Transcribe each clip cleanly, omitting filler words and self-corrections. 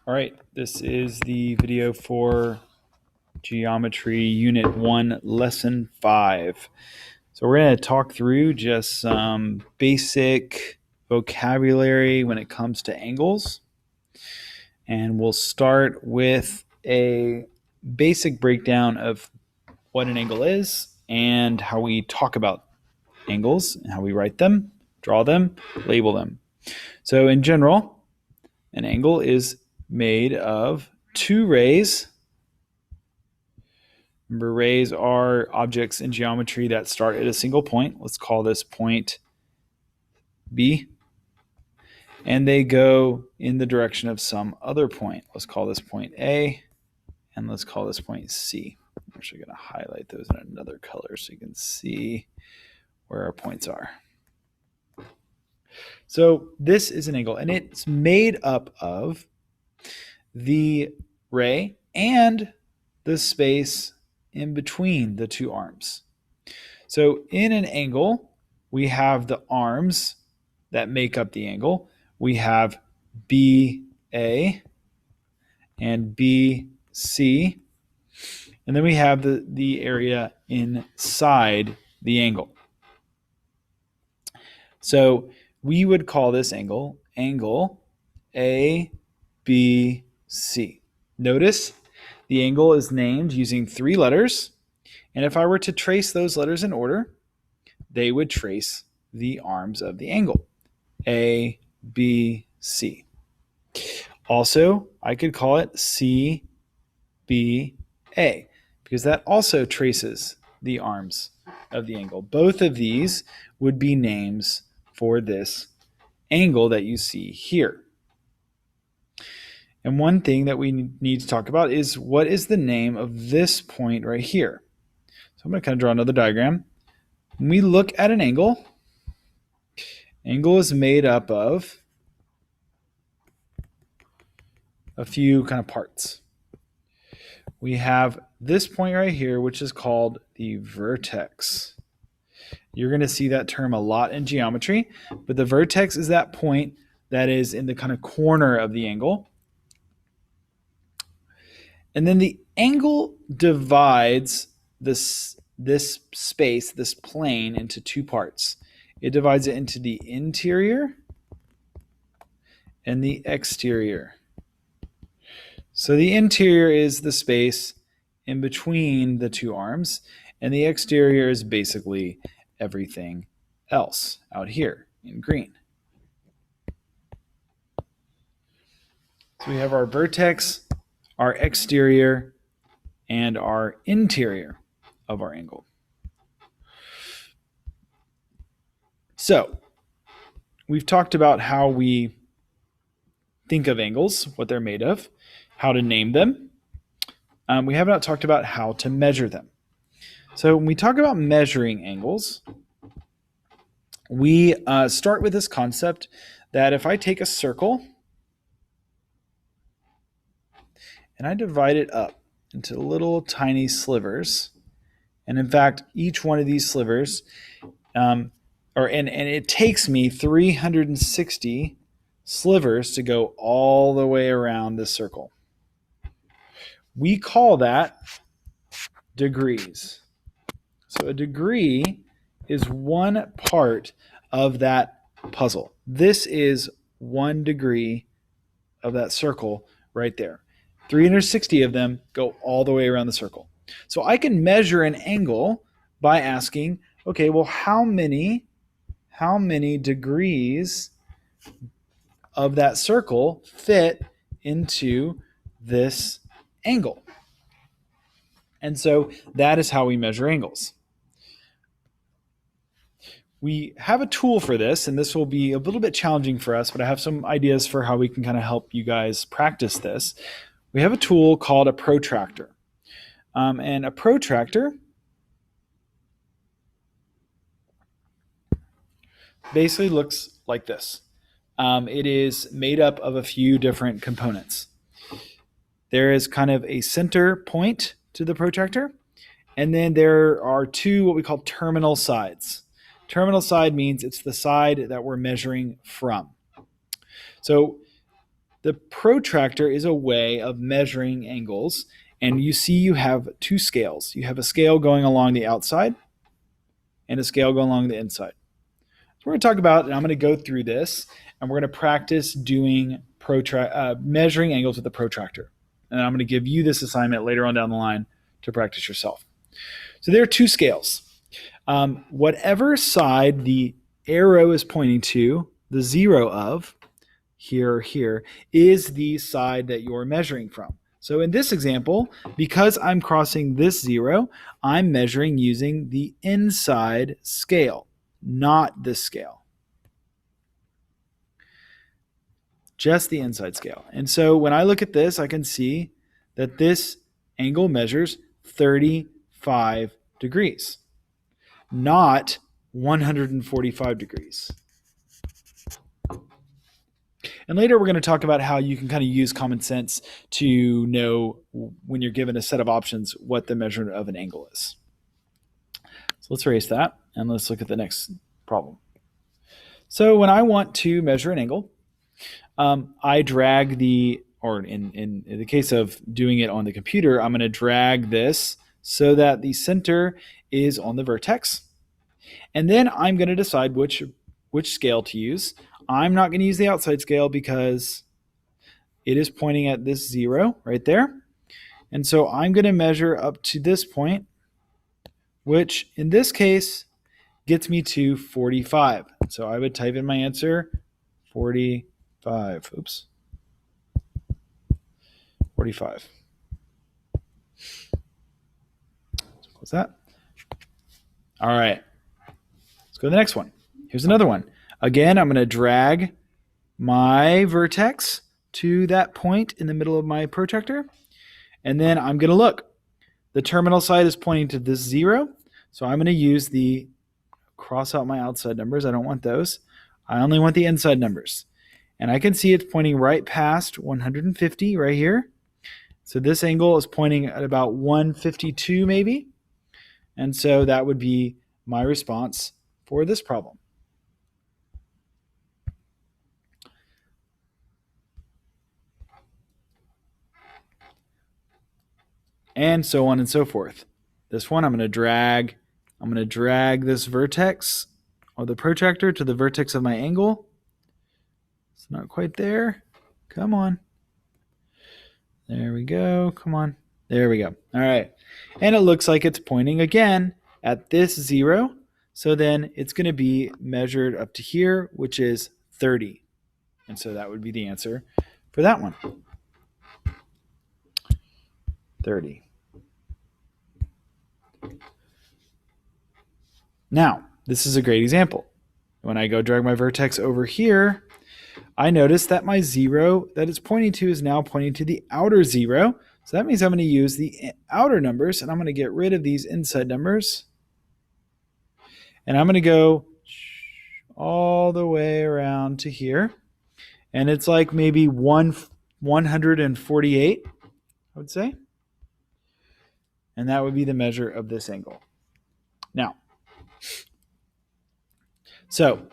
All right, this is the video for Geometry Unit 1, Lesson 5. So we're going to talk through just some basic vocabulary when it comes to angles. And we'll start with a basic breakdown of what an angle is and how we talk about angles and how we write them, draw them, label them. So in general, an angle is made of two rays. Remember, rays are objects in geometry that start at a single point. Let's call this point B. And they go in the direction of some other point. Let's call this point A. And let's call this point C. I'm actually going to highlight those in another color so you can see where our points are. So this is an angle, and it's made up of the ray and the space in between the two arms. So in an angle, we have the arms that make up the angle. We have BA and BC, and then we have the area inside the angle. So we would call this angle ABC. Notice the angle is named using three letters, and if I were to trace those letters in order, they would trace the arms of the angle, A, B, C. Also, I could call it C, B, A, because that also traces the arms of the angle. Both of these would be names for this angle that you see here. And one thing that we need to talk about is what is the name of this point right here. So I'm going to kind of draw another diagram. When we look at an angle is made up of a few kind of parts. We have this point right here, which is called the vertex. You're going to see that term a lot in geometry, but the vertex is that point that is in the kind of corner of the angle. And then the angle divides this space, this plane, into two parts. It divides it into the interior and the exterior. So the interior is the space in between the two arms, and the exterior is basically everything else out here in green. So we have our vertex, our exterior, and our interior of our angle. So we've talked about how we think of angles, what they're made of, how to name them. We have not talked about how to measure them. So when we talk about measuring angles, we start with this concept that if I take a circle and I divide it up into little tiny slivers, and in fact, each one of these slivers, and it takes me 360 slivers to go all the way around the circle. We call that degrees. So a degree is one part of that puzzle. This is 1 degree of that circle right there. 360 of them go all the way around the circle. So I can measure an angle by asking, okay, well, how many degrees of that circle fit into this angle? And so that is how we measure angles. We have a tool for this, and this will be a little bit challenging for us, but I have some ideas for how we can kind of help you guys practice this. We have a tool called a protractor. And a protractor basically looks like this. It is made up of a few different components. There is kind of a center point to the protractor, and then there are two what we call terminal sides. Terminal side means it's the side that we're measuring from. So the protractor is a way of measuring angles. And you see you have two scales. You have a scale going along the outside and a scale going along the inside. So we're going to talk about, and I'm going to go through this, and we're going to practice doing measuring angles with the protractor. And I'm going to give you this assignment later on down the line to practice yourself. So there are two scales. Whatever side the arrow is pointing to, the 0 of, here or here, is the side that you're measuring from. So in this example, because I'm crossing this 0, I'm measuring using the inside scale, not this scale. Just the inside scale. And so when I look at this, I can see that this angle measures 35 degrees, not 145 degrees. And later we're going to talk about how you can kind of use common sense to know when you're given a set of options what the measurement of an angle is. So let's erase that and let's look at the next problem. So when I want to measure an angle, I drag in the case of doing it on the computer, I'm going to drag this so that the center is on the vertex. And then I'm going to decide which scale to use. I'm not going to use the outside scale because it is pointing at this 0 right there. And so I'm going to measure up to this point, which in this case gets me to 45. So I would type in my answer, 45. Oops. 45. What's that? All right. Let's go to the next one. Here's another one. Again, I'm going to drag my vertex to that point in the middle of my protractor. And then I'm going to look. The terminal side is pointing to this 0. So I'm going to use cross out my outside numbers. I don't want those. I only want the inside numbers. And I can see it's pointing right past 150 right here. So this angle is pointing at about 152 maybe. And so that would be my response for this problem. And so on and so forth. This one I'm going to drag this vertex or the protractor to the vertex of my angle. It's not quite there. Come on. There we go. Come on. There we go. All right. And it looks like it's pointing again at this 0. So then it's going to be measured up to here, which is 30. And so that would be the answer for that one. 30. Now, this is a great example. When I go drag my vertex over here, I notice that my 0 that it's pointing to is now pointing to the outer 0. So that means I'm going to use the outer numbers, and I'm going to get rid of these inside numbers. And I'm going to go all the way around to here. And it's like maybe 148, I would say. And that would be the measure of this angle. Now, so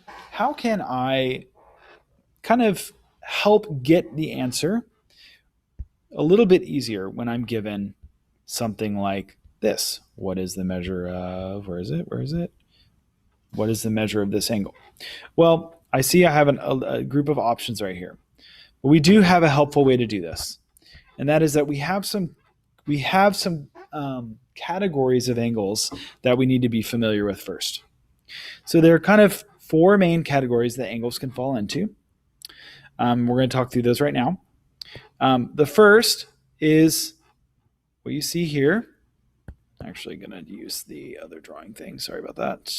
how can I kind of help get the answer a little bit easier when I'm given something like this? What is the measure of, where is it? What is the measure of this angle? Well, I see I have a group of options right here. But we do have a helpful way to do this. And that is that we have some categories of angles that we need to be familiar with first. So there are kind of 4 main categories that angles can fall into. We're going to talk through those right now. The first is what you see here. I'm actually going to use the other drawing thing. Sorry about that.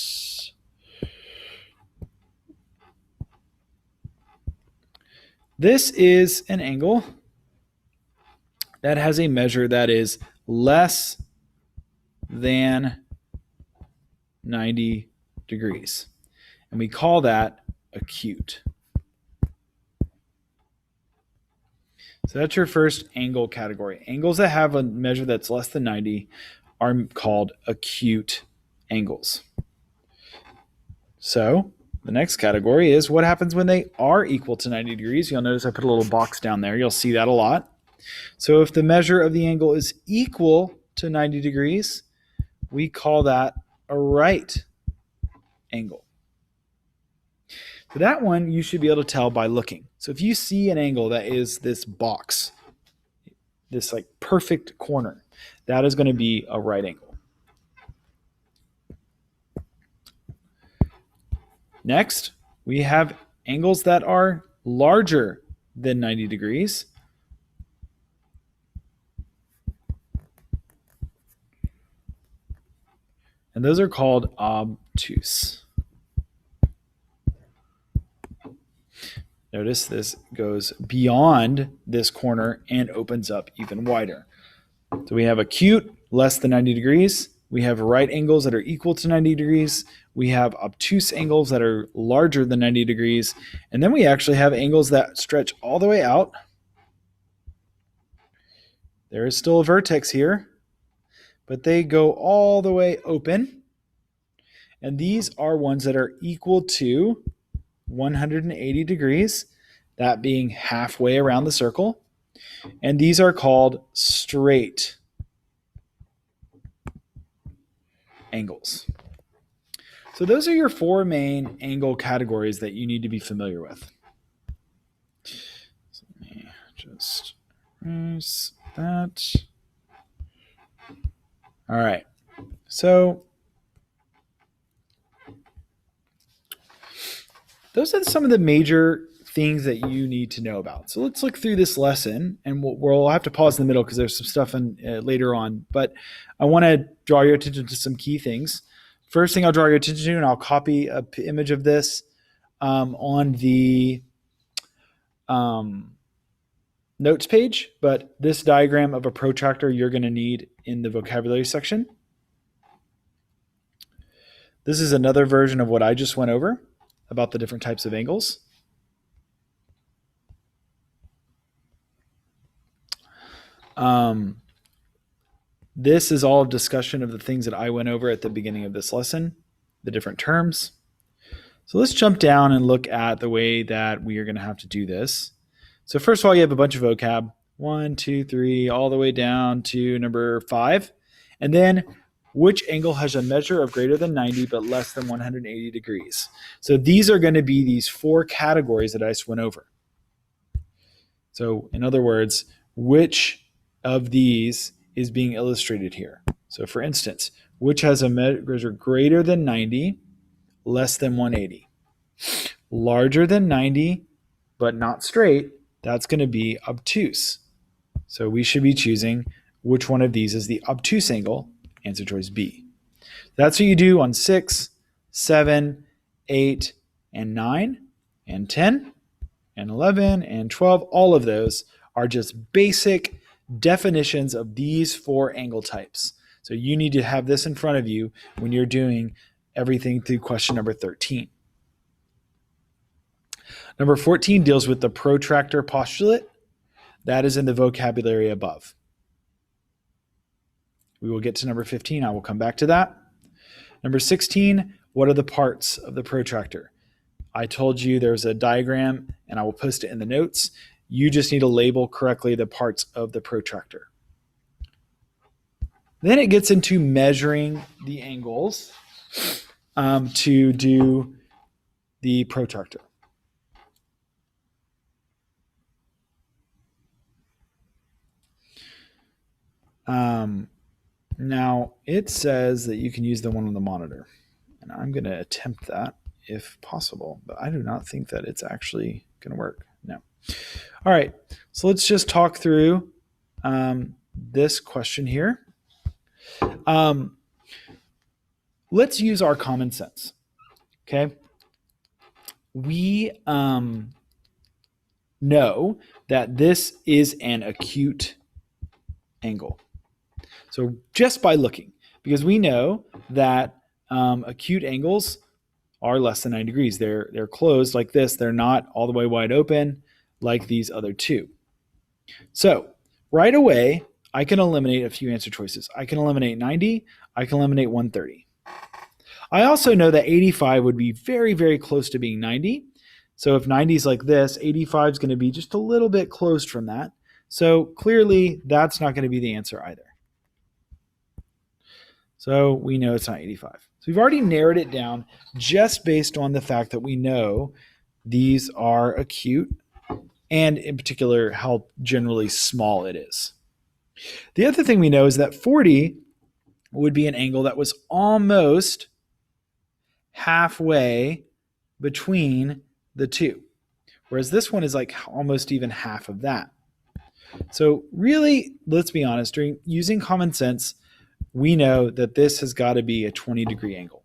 This is an angle that has a measure that is less than 90 degrees. And we call that acute. So that's your first angle category. Angles that have a measure that's less than 90 are called acute angles. So The next category is what happens when they are equal to 90 degrees. You'll notice I put a little box down there. You'll see that a lot. So if the measure of the angle is equal to 90 degrees, we call that a right angle. So that one you should be able to tell by looking. So if you see an angle that is this box, this like perfect corner, that is going to be a right angle. Next, we have angles that are larger than 90 degrees. And those are called obtuse. Notice this goes beyond this corner and opens up even wider. So we have acute, less than 90 degrees. We have right angles that are equal to 90 degrees. We have obtuse angles that are larger than 90 degrees. And then we actually have angles that stretch all the way out. There is still a vertex here, but they go all the way open. And these are ones that are equal to 180 degrees, that being halfway around the circle. And these are called straight angles. So those are your four main angle categories that you need to be familiar with. So let me just erase that. All right. So those are some of the major things that you need to know about. So let's look through this lesson, and we'll have to pause in the middle because there's some stuff later on. But I want to draw your attention to some key things. First thing I'll draw your attention to, and I'll copy an image of this on the notes page, but this diagram of a protractor you're going to need in the vocabulary section. This is another version of what I just went over about the different types of angles. This is all a discussion of the things that I went over at the beginning of this lesson, the different terms. So let's jump down and look at the way that we are going to have to do this. So first of all, you have a bunch of vocab, 1, 2, 3, all the way down to number 5. And then which angle has a measure of greater than 90 but less than 180 degrees. So these are going to be these four categories that I just went over. So in other words, which of these is being illustrated here? So for instance, which has a measure greater than 90, less than 180? Larger than 90, but not straight, that's going to be obtuse. So we should be choosing which one of these is the obtuse angle. Answer choice B. That's what you do on 6, 7, 8, and 9, and 10, and 11, and 12. All of those are just basic definitions of these four angle types. So you need to have this in front of you when you're doing everything through question number 13. Number 14 deals with the protractor postulate. That is in the vocabulary above. We will get to number 15. I will come back to that. Number 16, what are the parts of the protractor? I told you there's a diagram, and I will post it in the notes. You just need to label correctly the parts of the protractor. Then it gets into measuring the angles to do the protractor. Now, it says that you can use the one on the monitor, and I'm going to attempt that if possible, but I do not think that it's actually going to work. No. All right, so let's just talk through this question here. Let's use our common sense, okay? We know that this is an acute angle. So just by looking, because we know that acute angles are less than 90 degrees. They're closed like this. They're not all the way wide open like these other two. So right away, I can eliminate a few answer choices. I can eliminate 90. I can eliminate 130. I also know that 85 would be very, very close to being 90. So if 90 is like this, 85 is going to be just a little bit closed from that. So clearly that's not going to be the answer either. So we know it's not 85. So we've already narrowed it down just based on the fact that we know these are acute and in particular how generally small it is. The other thing we know is that 40 would be an angle that was almost halfway between the two, whereas this one is like almost even half of that. So really, let's be honest, using common sense, we know that this has got to be a 20-degree angle.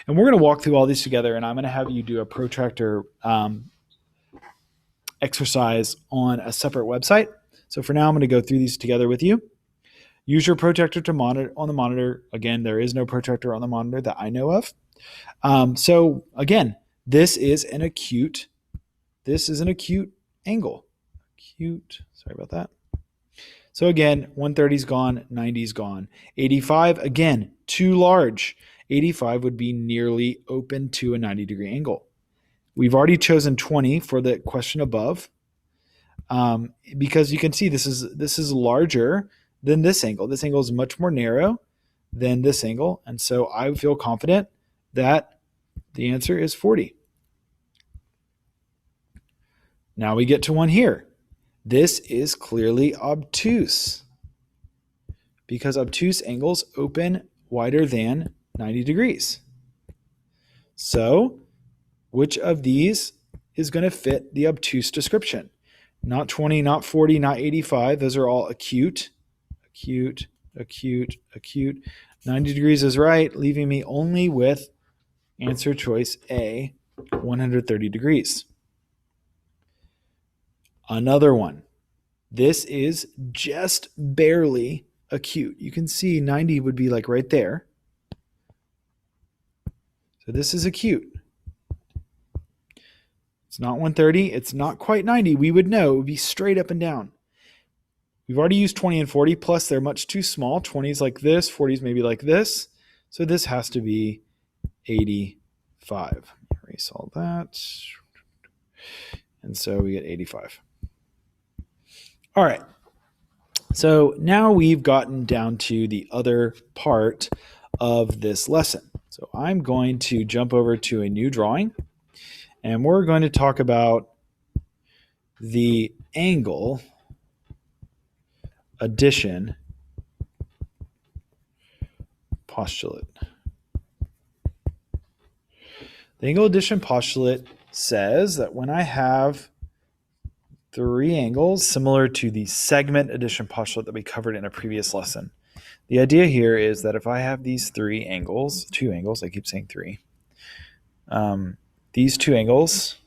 And we're going to walk through all these together, and I'm going to have you do a protractor exercise on a separate website. So for now, I'm going to go through these together with you. Use your protractor to monitor on the monitor. Again, there is no protractor on the monitor that I know of. So again, this is an acute angle. Sorry about that. So again, 130 is gone, 90 is gone. 85, again, too large. 85 would be nearly open to a 90-degree angle. We've already chosen 20 for the question above because you can see this is larger than this angle. This angle is much more narrow than this angle, and so I feel confident that the answer is 40. Now we get to one here. This is clearly obtuse because obtuse angles open wider than 90 degrees. So which of these is going to fit the obtuse description? Not 20, not 40, not 85. Those are all acute, acute, acute, acute. 90 degrees is right, leaving me only with answer choice A, 130 degrees. Another one. This is just barely acute. You can see 90 would be like right there. So this is acute. It's not 130. It's not quite 90. We would know. It would be straight up and down. We've already used 20 and 40, plus they're much too small. 20 is like this. 40 is maybe like this. So this has to be 85. Erase all that. And so we get 85. All right. So now we've gotten down to the other part of this lesson. So I'm going to jump over to a new drawing, and we're going to talk about the angle addition postulate. The angle addition postulate says that when I have three angles similar to the segment addition postulate that we covered in a previous lesson, the idea here is that if I have these two angles, I keep saying three, these two angles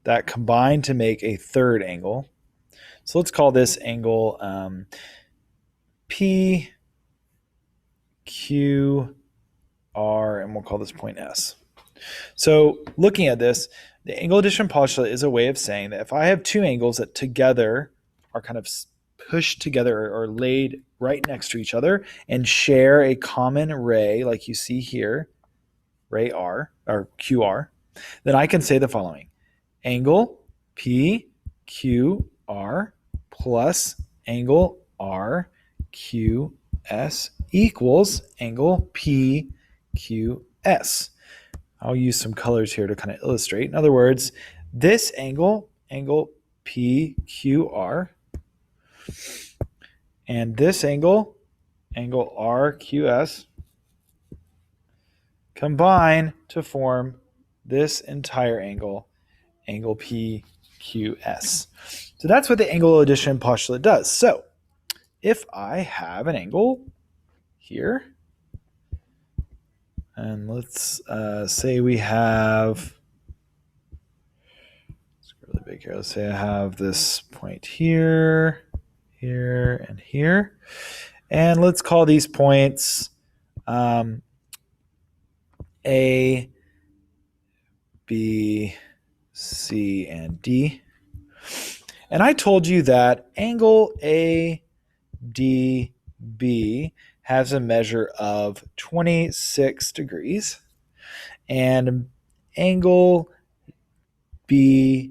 that combine to make a third angle. So let's call this angle P, Q, R, and we'll call this point S. So looking at this, the angle addition postulate is a way of saying that if I have two angles that together are kind of pushed together or laid right next to each other and share a common ray, like you see here, ray R or QR, then I can say the following: angle PQR plus angle RQS equals angle PQS. I'll use some colors here to kind of illustrate. In other words, this angle PQR, and this angle RQS, combine to form this entire angle PQS. So that's what the angle addition postulate does. So if I have an angle here, and let's say we have, it's really big here. Let's say I have this point here, here, and here. And let's call these points A, B, C, and D. And I told you that angle ADB has a measure of 26 degrees, and angle BDC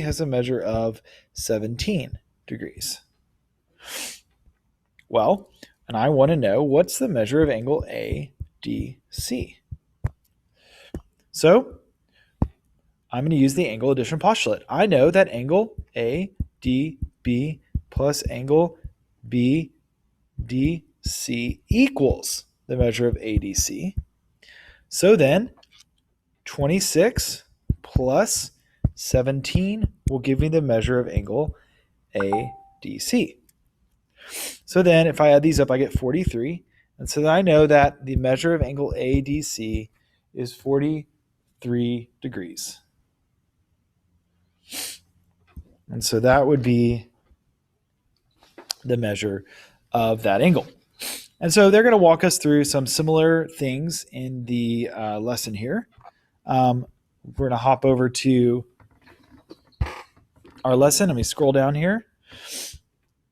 has a measure of 17 degrees. Well, and I want to know what's the measure of angle ADC. So I'm going to use the angle addition postulate. I know that angle ADB plus angle BDC equals the measure of ADC. So then 26 plus 17 will give me the measure of angle ADC. So then if I add these up, I get 43. And so then I know that the measure of angle ADC is 43 degrees. And so that would be the measure of that angle. And so they're going to walk us through some similar things in the lesson here. We're going to hop over to our lesson. Let me scroll down here.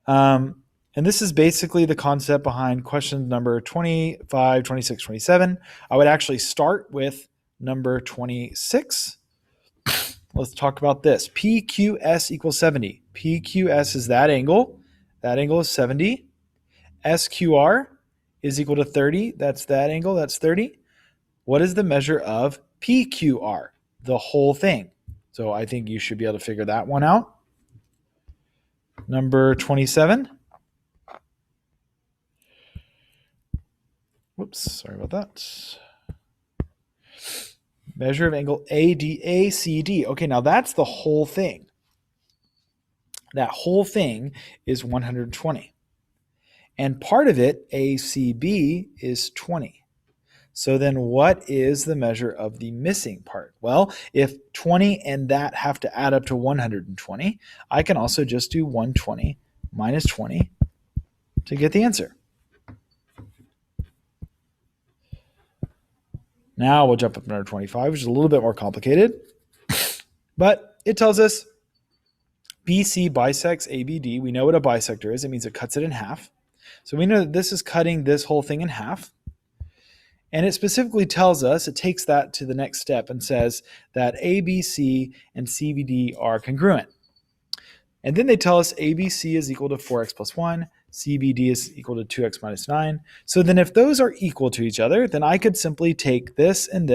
And this is basically the concept behind question number 25, 26, 27. I would actually start with number 26. Let's talk about this. PQS equals 70. PQS is that angle. That angle is 70. SQR is equal to 30. That's that angle. That's 30. What is the measure of PQR? The whole thing. So I think you should be able to figure that one out. Number 27. Whoops, sorry about that. Measure of angle ADACD. Okay, now that's the whole thing. That whole thing is 120. And part of it, ACB, is 20. So then what is the measure of the missing part? Well, if 20 and that have to add up to 120, I can also just do 120 minus 20 to get the answer. Now we'll jump up to number 25, which is a little bit more complicated. But it tells us BC bisects ABD. We know what a bisector is. It means it cuts it in half. So we know that this is cutting this whole thing in half. And it specifically tells us, it takes that to the next step and says that ABC and CBD are congruent. And then they tell us ABC is equal to 4x plus 1, CBD is equal to 2x minus 9. So then if those are equal to each other, then I could simply take this and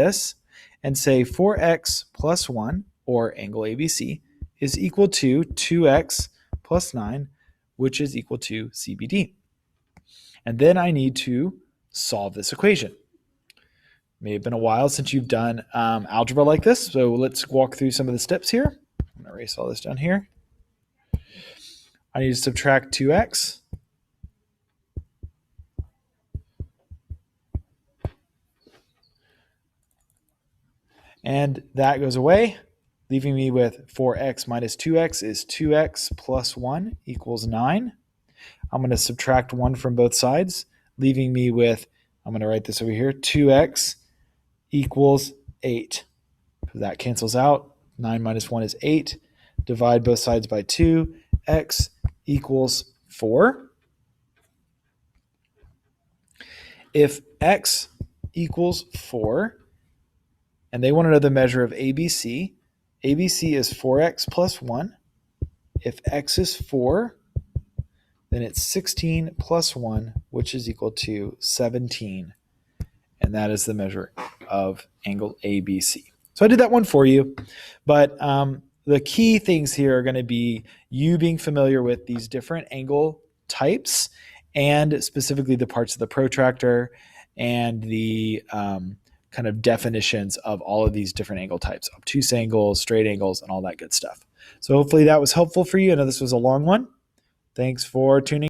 say 4x plus 1, or angle ABC, is equal to 2x plus 9, which is equal to CBD. And then I need to solve this equation. May have been a while since you've done algebra like this, so let's walk through some of the steps here. I'm going to erase all this down here. I need to subtract 2x. And that goes away, leaving me with 4x minus 2x is 2x plus 1 equals 9. I'm going to subtract 1 from both sides, leaving me with, I'm going to write this over here, 2x equals 8. That cancels out. 9 minus 1 is 8. Divide both sides by 2. X equals 4. If x equals 4, and they want to know the measure of ABC, ABC is 4x plus 1. If x is 4, then it's 16 plus 1, which is equal to 17. And that is the measure of angle ABC. So I did that one for you, but the key things here are going to be you being familiar with these different angle types and specifically the parts of the protractor and the kind of definitions of all of these different angle types, obtuse angles, straight angles, and all that good stuff. So hopefully that was helpful for you. I know this was a long one. Thanks for tuning in.